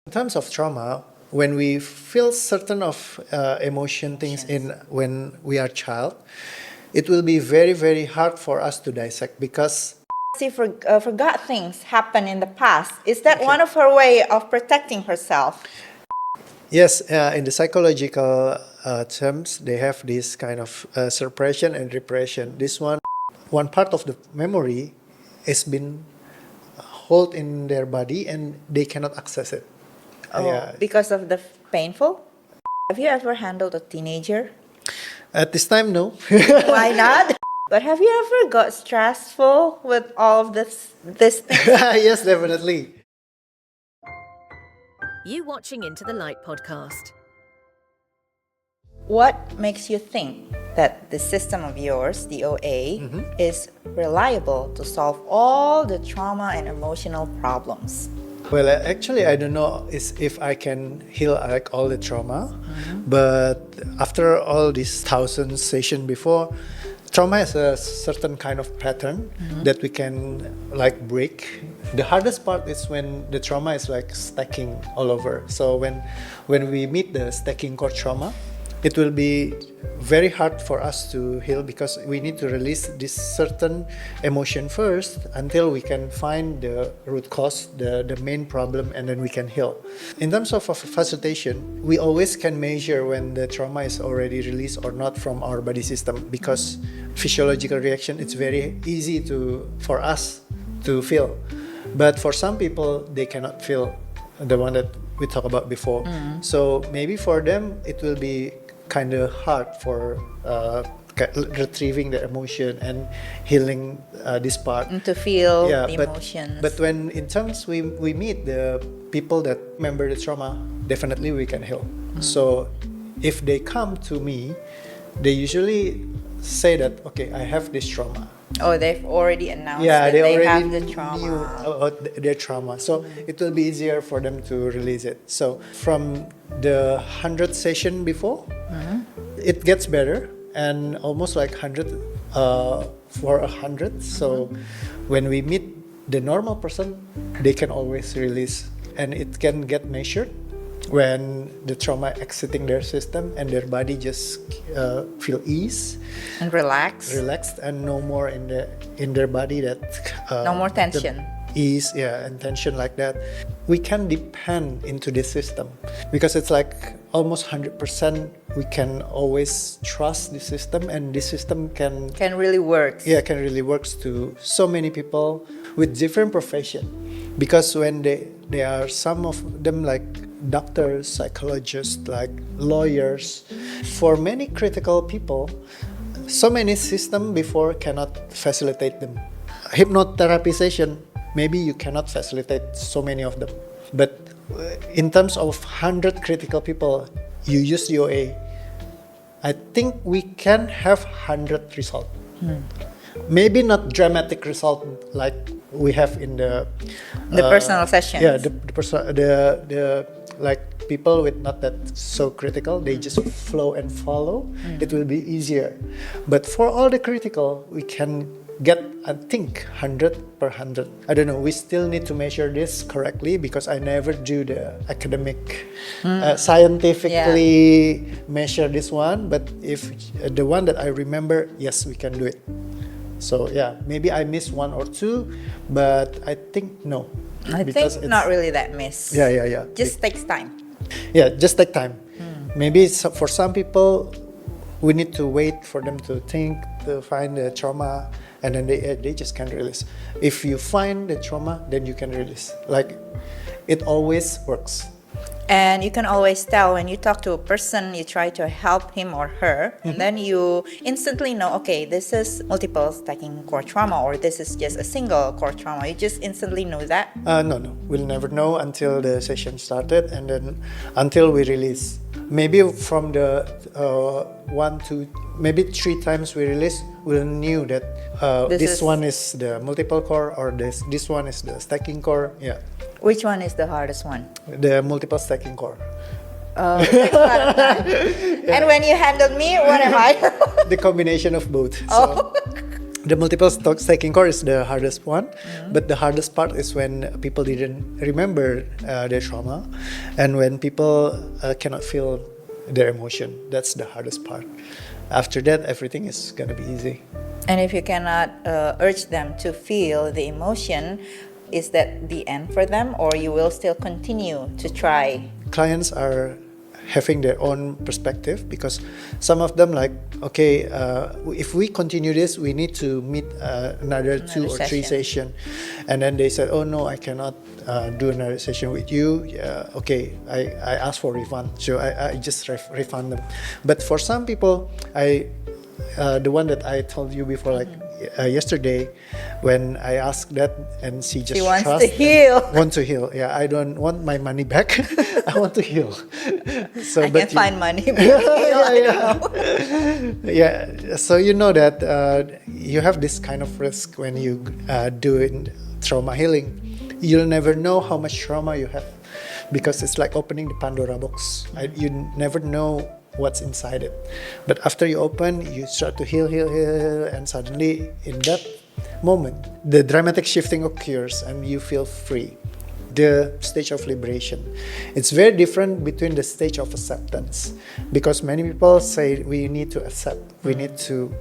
In terms of trauma, when we feel certain of emotion things when we are child, it will be very, very hard for us to dissect because She forgot things happened in the past. Is that one of her way of protecting herself? yes, in the psychological terms, they have this kind of suppression and repression. This one part of the memory has been hold in their body and they cannot access it. Because of the painful? Have you ever handled a teenager? At this time, no. Why not? But have you ever got stressful with all of this things? Yes, definitely. You watching Into the Light podcast. What makes you think that the system of yours, DOA, is reliable to solve all the trauma and emotional problems? Well, actually, I don't know if I can heal like all the trauma, but after all these 1,000 sessions before, trauma is a certain kind of pattern that we can like break. The hardest part is when the trauma is like stacking all over. So when we meet the stacking core trauma, it will be very hard for us to heal because we need to release this certain emotion first until we can find the root cause, the main problem, and then we can heal. In terms of facilitation, we always can measure when the trauma is already released or not from our body system because physiological reaction, it's very easy for us to feel. But for some people, they cannot feel the one that we talked about before. So maybe for them, it will be kind of hard for retrieving the emotion and healing this part. To feel the emotions. But when in terms we meet the people that remember the trauma, definitely we can heal. So if they come to me, they usually say that, okay, I have this trauma. Oh, they've already announced that they already have the trauma. knew about their trauma. So it will be easier for them to release it. So from the 100 session before, it gets better and almost like 100 for 100. So when we meet the normal person, they can always release and it can get measured when the trauma exiting their system and their body just feel ease And relaxed and no more in their body that no more tension. Ease and tension like that. We can depend into this system because it's like almost 100% we can always trust the system and this system can really work. can really works to so many people with different profession because when they are some of them like doctors, psychologists, like lawyers, for many critical people, so many system before cannot facilitate them. Hypnotherapy session, maybe you cannot facilitate so many of them. But in terms of 100 critical people, you use DOA, I think we can have 100 result. Maybe not dramatic result like we have in the personal sessions. Yeah, the like people with not that so critical, they just flow and follow. It will be easier. But for all the critical, we can get, I think, 100 per 100. I don't know, we still need to measure this correctly because I never do the academic, scientifically measure this one. But if the one that I remember, yes, we can do it. So maybe I missed one or two, but I think no. I think not really that miss. Yeah. Just takes time. Yeah, just take time. Maybe for some people, we need to wait for them to think, to find the trauma, and then they just can release. If you find the trauma, then you can release. Like, it always works. And you can always tell when you talk to a person, you try to help him or her, and then you instantly know, okay, this is multiple stacking core trauma, or this is just a single core trauma. You just instantly know that? No. We'll never know until the session started, and then until we release. Maybe from the 1, 2, maybe 3 times we release, we'll knew that this one is the multiple core, or this one is the stacking core. Yeah. Which one is the hardest one? The multiple stacking core. It takes a lot of time. And when you handled me, what am I? The combination of both. Oh. So The multiple taking course is the hardest one, but the hardest part is when people didn't remember their trauma, and when people cannot feel their emotion. That's the hardest part. After that, everything is gonna be easy. And if you cannot urge them to feel the emotion, is that the end for them, or you will still continue to try? Clients are having their own perspective, because some of them like, okay, if we continue this, we need to meet another 2 or 3 sessions. And then they said, oh no, I cannot do another session with you. Okay, I asked for refund, so I just refund them. But for some people, the one that I told you before, like yesterday, when I asked that, and she wants to heal. Want to heal. Yeah, I don't want my money back. I want to heal. So, I can find money. Yeah. So you know that you have this kind of risk when you do trauma healing. You'll never know how much trauma you have, because it's like opening the Pandora box. You never know what's inside it. But after you open, you start to heal, and suddenly in that moment, the dramatic shifting occurs and you feel free. The stage of liberation. It's very different between the stage of acceptance, because many people say we need to accept, we need to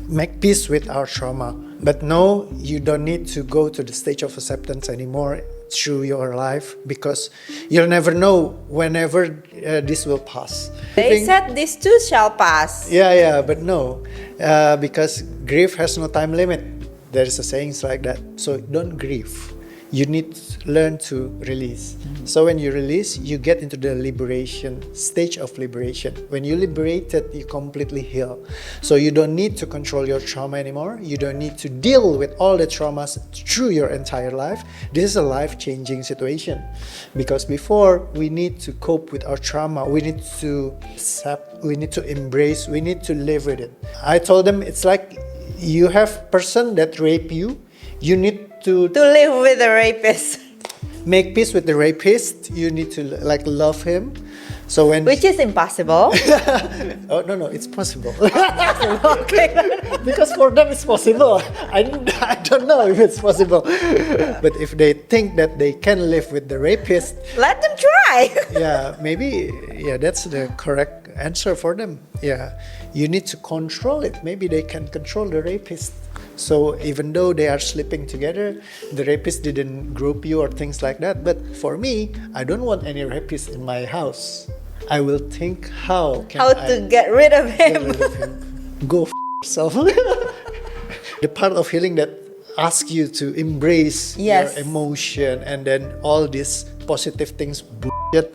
make peace with our trauma. But no, you don't need to go to the stage of acceptance anymore through your life, because you'll never know whenever this will pass. They said this too shall pass. Yeah, but no, because grief has no time limit. There is a saying like that. So don't grieve. You need to learn to release. So when you release, you get into the liberation stage of liberation. When you liberate it, you completely heal. So you don't need to control your trauma anymore. You don't need to deal with all the traumas through your entire life. This is a life-changing situation. Because before, we need to cope with our trauma. We need to accept, we need to embrace, we need to live with it. I told them it's like you have person that rape you. You need to live with the rapist. Make peace with the rapist. You need to like love him. So when which is impossible. Oh no, it's possible. Okay. Because for them it's possible. I don't know if it's possible. But if they think that they can live with the rapist, let them try. Yeah, maybe that's the correct answer for them. Yeah, you need to control it. Maybe they can control the rapist. So even though they are sleeping together, the rapist didn't group you or things like that. But for me, I don't want any rapist in my house. I will think how to get rid of him. Go yourself. The part of healing that asks you to embrace your emotion, and then all these positive things, bullshit,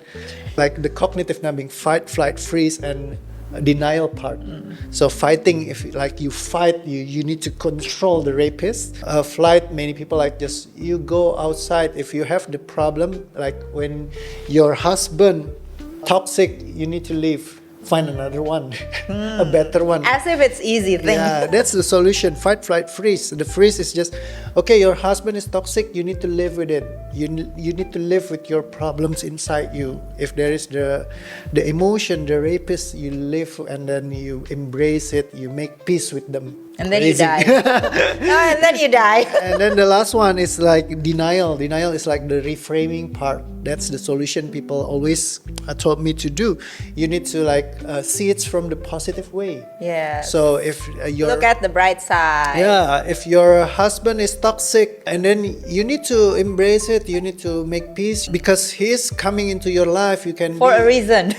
like the cognitive numbing, fight, flight, freeze, and denial part. So fighting, if like you fight, you need to control the rapist. Flight, many people like just you go outside. If you have the problem, like when your husband toxic, you need to leave. Find another one, a better one. As if it's easy thing. Yeah, that's the solution. Fight, flight, freeze. The freeze is just, okay, your husband is toxic, you need to live with it. You need to live with your problems inside you. If there is the emotion, the rapist, you live and then you embrace it, you make peace with them. And then you die. And then you die. And then the last one is like denial. Denial is like the reframing part. That's the solution people always told me to do. You need to like see it from the positive way. Yeah. So if look at the bright side. Yeah, if your husband is toxic, and then you need to embrace it, you need to make peace, because he's coming into your life. You can for a reason.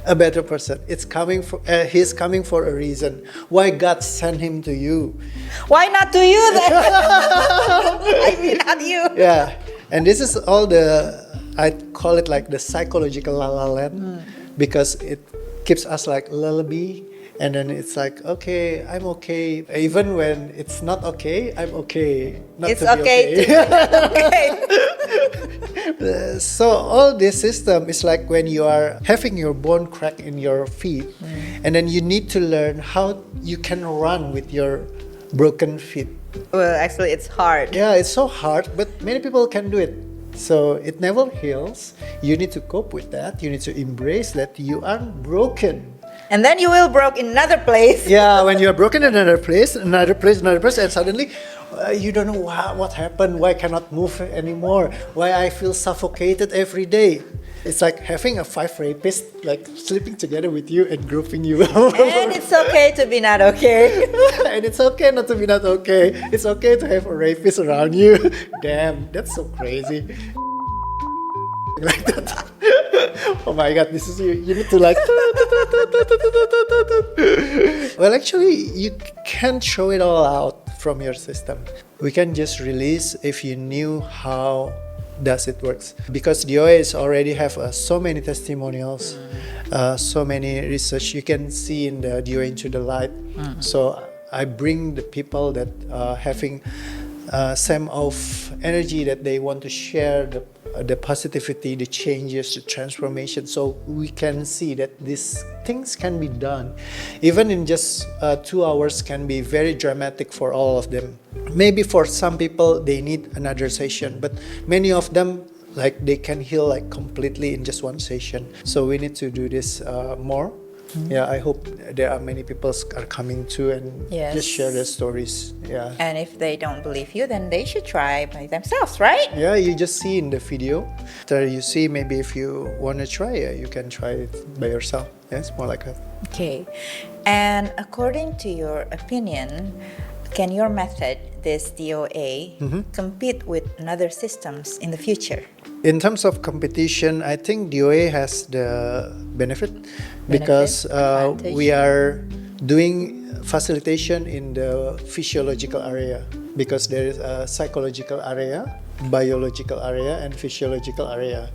A better person. It's coming for he's coming for a reason. Why God sent him to you? Why not to you then? I mean, not you. Yeah, and this is all I call it like the psychological la la land, because it keeps us like lullaby, and then it's like, okay, I'm okay, even when it's not okay, I'm okay. Not it's to be okay. Okay. So all this system is like when you are having your bone crack in your feet, and then you need to learn how you can run with your broken feet. Well, actually, it's hard. Yeah, it's so hard, but many people can do it. So it never heals. You need to cope with that. You need to embrace that you are broken. And then you will broke in another place. Yeah, when you are broken in another place, and suddenly you don't know what happened, why I cannot move anymore, why I feel suffocated every day. It's like having a 5 rapists like sleeping together with you and grouping you. And it's okay to be not okay. And it's okay not to be not okay. It's okay to have a rapist around you. Damn, that's so crazy. Like that. Oh my god, this is you need to like. Well, actually, you can't throw it all out from your system. We can just release if you knew how does it works, because DOA is already have so many testimonials, so many research you can see in the DOA Into the Light. So I bring the people that having same of energy that they want to share the positivity, the changes, the transformation, so we can see that these things can be done. Even in just 2 hours can be very dramatic for all of them. Maybe for some people they need another session, but many of them like they can heal like completely in just one session. So we need to do this more. Yeah, I hope there are many people are coming too and just share their stories. Yeah. And if they don't believe you, then they should try by themselves, right? Yeah, you just see in the video. After you see, maybe if you want to try it, you can try it by yourself. Yeah, it's more like that. Okay. And according to your opinion, can your method, this DOA, compete with another systems in the future? In terms of competition, I think DOA has the benefit because we are doing facilitation in the physiological area, because there is a psychological area, biological area, and physiological area.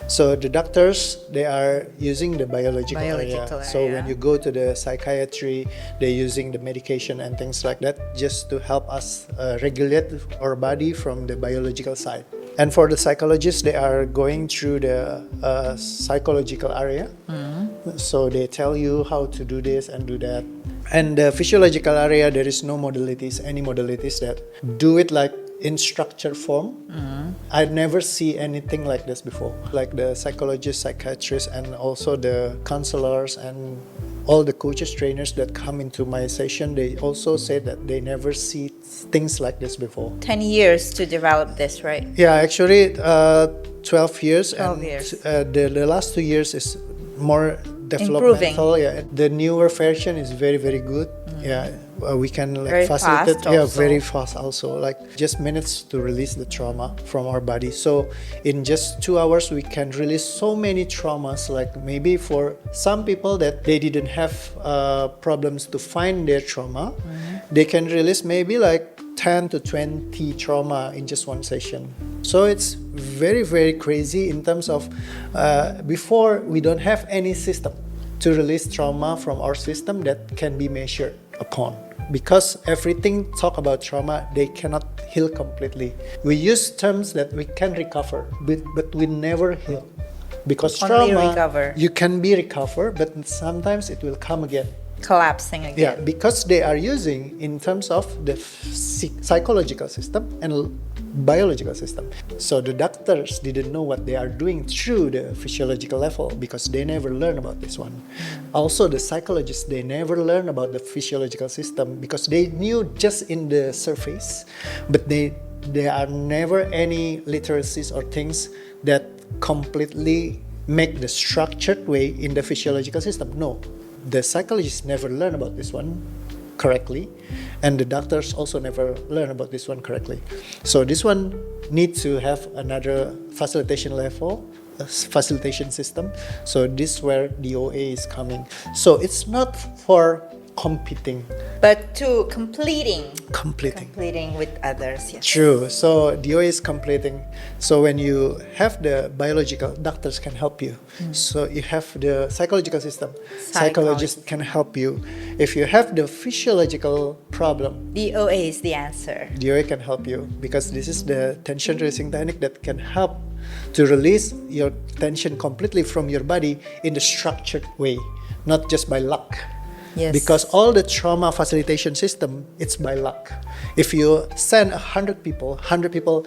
So the doctors, they are using the biological area. So when you go to the psychiatry, they're using the medication and things like that just to help us regulate our body from the biological side. And for the psychologists, they are going through the psychological area. So they tell you how to do this and do that. And the physiological area, there is no modalities, any modalities that do it like in structured form. I never see anything like this before. Like the psychologists, psychiatrists, and also the counselors and all the coaches, trainers that come into my session, they also say that they never see things like this before. 10 years to develop this, right? Yeah, actually 12 years. 12 years. The last 2 years is more developmental. Improving. Yeah, the newer version is very, very good. Yeah, we can like Very facilitate. fast Yeah, also. very fast also. Like just minutes to release the trauma from our body. So in just 2 hours, we can release so many traumas. Like maybe for some people that they didn't have problems to find their trauma, they can release maybe like 10 to 20 trauma in just one session. So it's very, very crazy in terms of before we don't have any system to release trauma from our system that can be measured upon. Because everything talk about trauma, they cannot heal completely. We use terms that we can recover, but we never heal. Because Only trauma, recover. you can be recovered, but sometimes it will come again. Collapsing Yeah, again. because they are using in terms of the psychological system and biological system. So the doctors didn't know what they are doing through the physiological level because they never learn about this one. Also the psychologists, they never learn about the physiological system because they knew just in the surface, but there are never any literacies or things that completely make the structured way in the physiological system. No. The psychologists never learn about this one correctly, and the doctors also never learn about this one correctly. So this one needs to have another facilitation level, facilitation system. So this is where DOA is coming. So it's not for competing. But to completing Completing. with others. Yes. True. So DOA is completing. So when you have the biological, doctors can help you. So you have the psychological system, psychologists can help you. If you have the physiological problem, DOA is the answer. DOA can help you because this is the tension releasing technique that can help to release your tension completely from your body in the structured way, not just by luck. Yes. Because all the trauma facilitation system, it's by luck. If you send 100 people, 100 people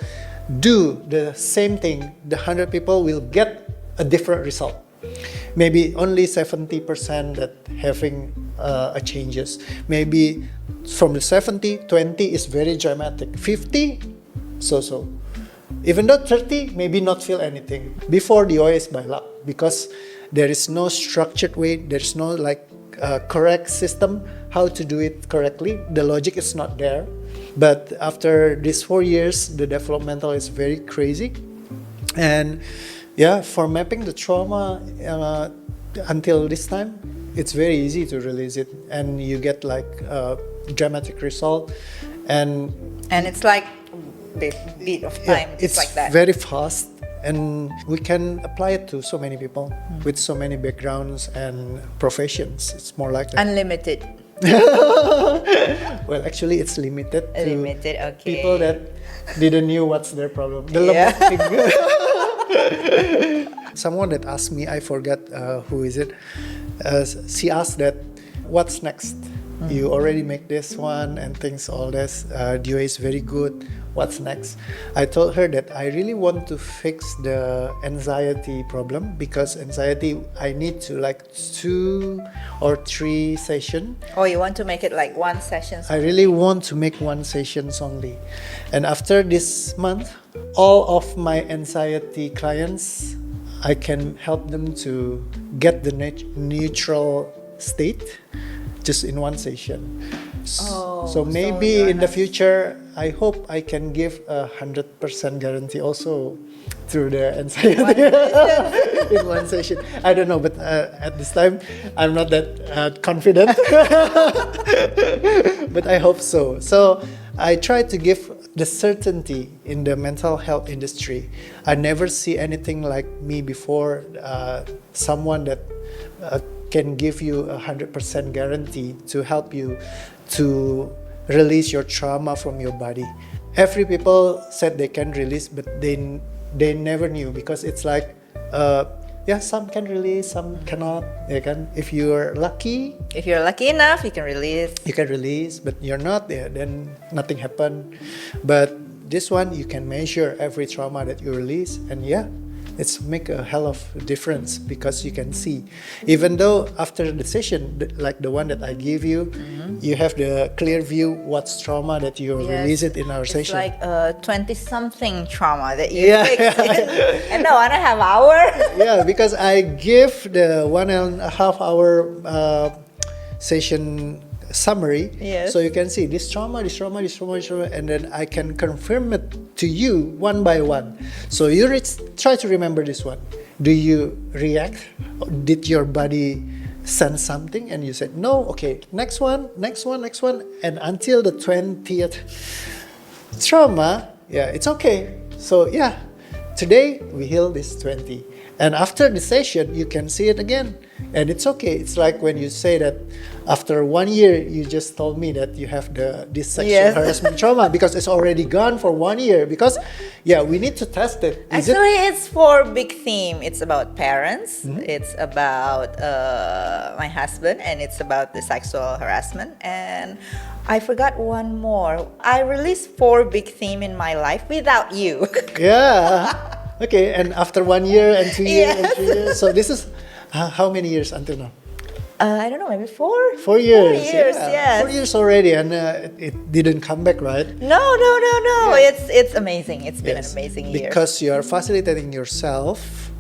do the same thing, the 100 people will get a different result. maybe only 70% that having a changes. Maybe from the 70, 20 is very dramatic. 50, so. Even though 30, maybe not feel anything. Before DOA is by luck, because there is no structured way, there's no correct system how to do it correctly. The logic is not there. But after these 4 years, the developmental is very crazy. And for mapping the trauma until this time, it's very easy to release it. And you get a dramatic result. And it's like bit of time, it's like that. Very fast, and we can apply it to so many people with so many backgrounds and professions. It's more like that. Unlimited. Well, actually, it's limited to Okay. people that didn't know what's their problem. Someone that asked me, I forgot who is it. She asked that, what's next? You already make this one and things, all this. DOA is very good. What's next? I told her that I really want to fix the anxiety problem, because anxiety, I need to 2 or 3 sessions. Oh, you want to make it like 1 session? I really want to make 1 sessions only. And after this month, all of my anxiety clients, I can help them to get the neutral state just in 1 session. So maybe in the future, I hope I can give 100% guarantee also through the anxiety in 1 session. I don't know, but at this time, I'm not that confident. But I hope so. So I try to give the certainty in the mental health industry. I never see anything like me before, someone that can give you 100% guarantee to help you to release your trauma from your body. Every people said they can release, but they never knew, because it's some can release, some cannot. If you're lucky enough, you can release. You can release, but you're not there, then nothing happened. But this one, you can measure every trauma that you release, and it's make a hell of a difference, because you can see, even though after the session, like the one that I give you, you have the clear view what's trauma that you release it in our session. It's like 20-something trauma that you fix and the 1.5 hour. Because I give the 1.5 hour session summary, so you can see this trauma, and then I can confirm it to you one by one. So you try to remember this one. Do you react? Did your body send something and you said no? Okay, next one, and until the 20th trauma, it's okay. So today we heal this 20, and after the session you can see it again, and it's okay. It's like when you say that after 1 year you just told me that you have this sexual harassment trauma, because it's already gone for 1 year, because we need to test it. It's 4 big theme. It's about parents, it's about my husband, and it's about the sexual harassment. And I forgot one more. I released 4 big theme in my life without you. Okay, and after 1 year and 2 years and 3 years, so this is how many years until now? I don't know, maybe 4? 4 years. 4 years, yes. 4 years already, and it didn't come back, right? No. It's amazing. It's been an amazing year. Because you are facilitating yourself,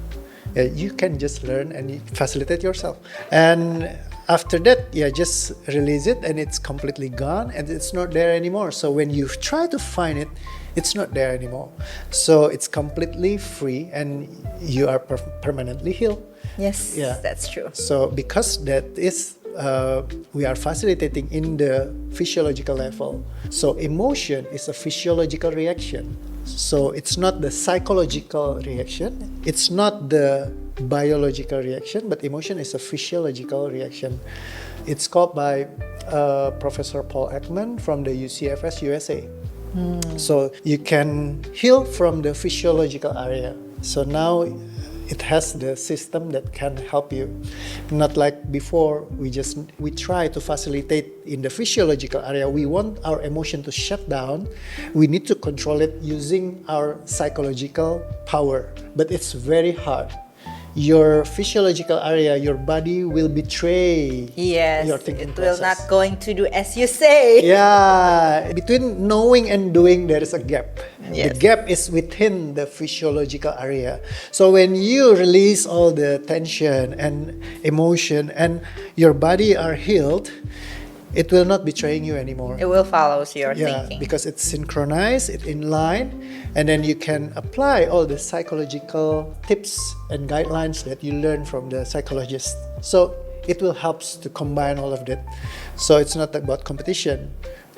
you can just learn and you facilitate yourself. And after that, just release it, and it's completely gone, and it's not there anymore. So when you try to find it, it's not there anymore. So it's completely free, and you are permanently healed. Yes, that's true. So because that is, we are facilitating in the physiological level. So emotion is a physiological reaction. So it's not the psychological reaction. It's not the biological reaction, but emotion is a physiological reaction. It's called by Professor Paul Ekman from the UCFS USA. So you can heal from the physiological area. So now it has the system that can help you. Not like before, we try to facilitate in the physiological area. We want our emotion to shut down. We need to control it using our psychological power. But it's very hard. your physiological area, your body will betray Yes, your thinking it will process. not going to do as you say. Yeah, between knowing and doing, there is a gap. Yes. The gap is within the physiological area. So when you release all the tension and emotion and your body are healed, it will not betraying you anymore. It will follow your Yeah, thinking. because it's synchronized, it's in line, and then you can apply all the psychological tips and guidelines that you learn from the psychologist. So it will help to combine all of that. So it's not about competition,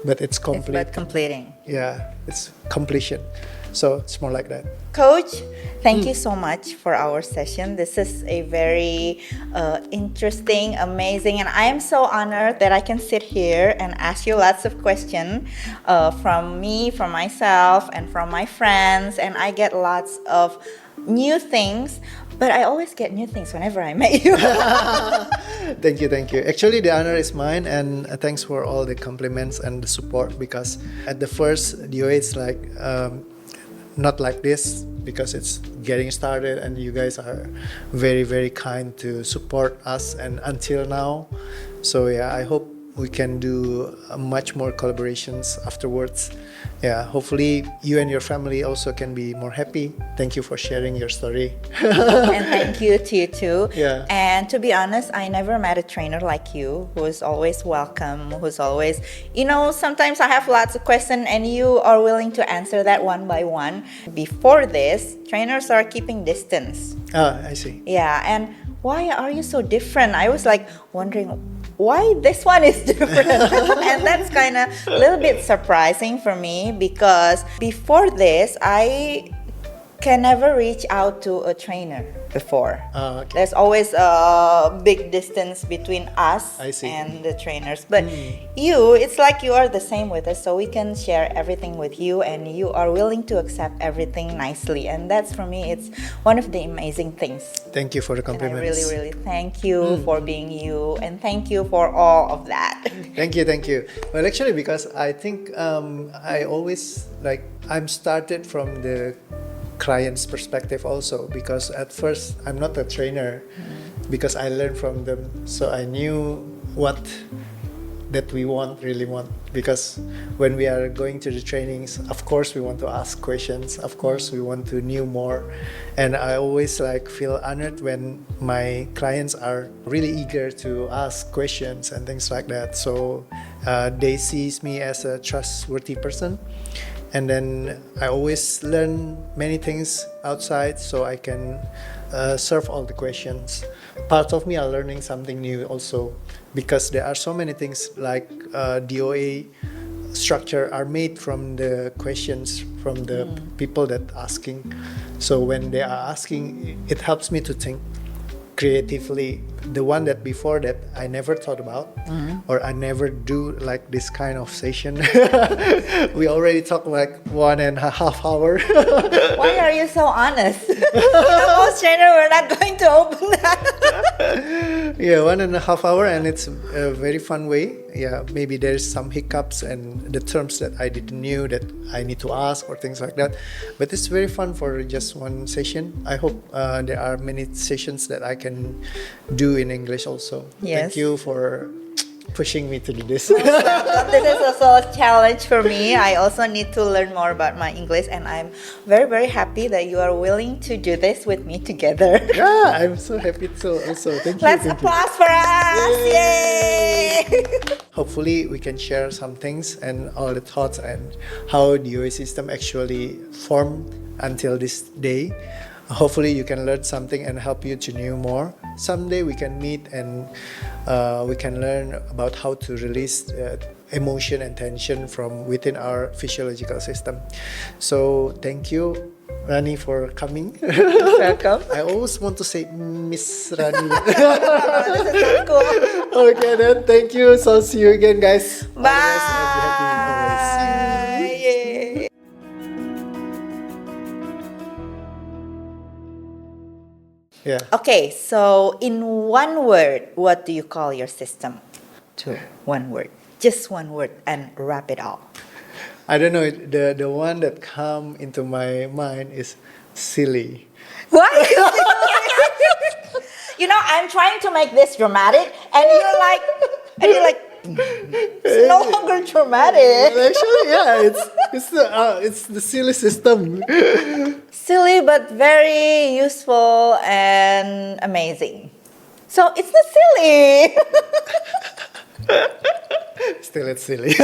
but it's It's complete. about completing. Yeah, it's completion. So it's more like that. Coach, thank you so much for our session. This is a very interesting, amazing, and I am so honored that I can sit here and ask you lots of questions from me, from myself, and from my friends, and I get lots of new things. But I always get new things whenever I meet you. Thank you, thank you. Actually, the honor is mine, and thanks for all the compliments and the support. Because at the first DOA, it's like not like this, because it's getting started, and you guys are very, very kind to support us, and until now. So yeah, I hope we can do much more collaborations afterwards. Yeah, hopefully you and your family also can be more happy. Thank you for sharing your story. And thank you to you too. Yeah. And to be honest, I never met a trainer like you who is always welcome, who's always, sometimes I have lots of questions and you are willing to answer that one by one. Before this, trainers are keeping distance. I see. Yeah, and why are you so different? I was like wondering why this one is different. And that's kind of a little bit surprising for me, because before this, I can never reach out to a trainer before. Okay. There's always a big distance between us I see. and the trainers. But you, it's like you are the same with us, so we can share everything with you, and you are willing to accept everything nicely. And that's, for me, it's one of the amazing things. Thank you for the And I compliments. really, really thank you for being you, and thank you for all of that. Thank you, thank you. Well, actually, because I think I always I'm started from the client's perspective also, because at first I'm not a trainer, because I learned from them, so I knew what that we really want. Because when we are going to the trainings, of course we want to ask questions, of course we want to know more, and I always feel honored when my clients are really eager to ask questions and things like that. So they sees me as a trustworthy person, and then I always learn many things outside, so I can serve all the questions. Part of me are learning something new also, because there are so many things like DOA structure are made from the questions from the people that asking. So when they are asking, it helps me to think creatively. The one that before that I never thought about, or I never do this kind of session. We already talked 1.5 hours. Why are you so honest? Most trainers were not going to open that. Yeah, 1.5 hours, and it's a very fun way. Yeah, maybe there's some hiccups and the terms that I didn't knew that I need to ask or things like that. But it's very fun for just one session. I hope there are many sessions that I can do in English also. Yes. Thank you for pushing me to do this. This is also a challenge for me. I also need to learn more about my English, and I'm very, very happy that you are willing to do this with me together. Yeah, I'm so happy too. Also, thank you. Let's thank you. applause for us! Yay! Hopefully, we can share some things and all the thoughts and how the DOA system actually formed until this day. Hopefully, you can learn something and help you to know more. Someday we can meet and we can learn about how to release emotion and tension from within our physiological system. So thank you, Ranny, for coming. Welcome. I always want to say Miss Ranny. This is so cool. Okay then, thank you. So see you again, guys. All the Bye! best and be happy always. Yay. Yeah. Okay, so in one word, what do you call your system? One word. Just one word, and wrap it all. I don't know. The one that come into my mind is silly. Why? I'm trying to make this dramatic, and you're like, it's no longer dramatic. Well, actually, yeah, it's the silly system. Silly, but very useful and amazing. So it's not silly. Still, it's silly.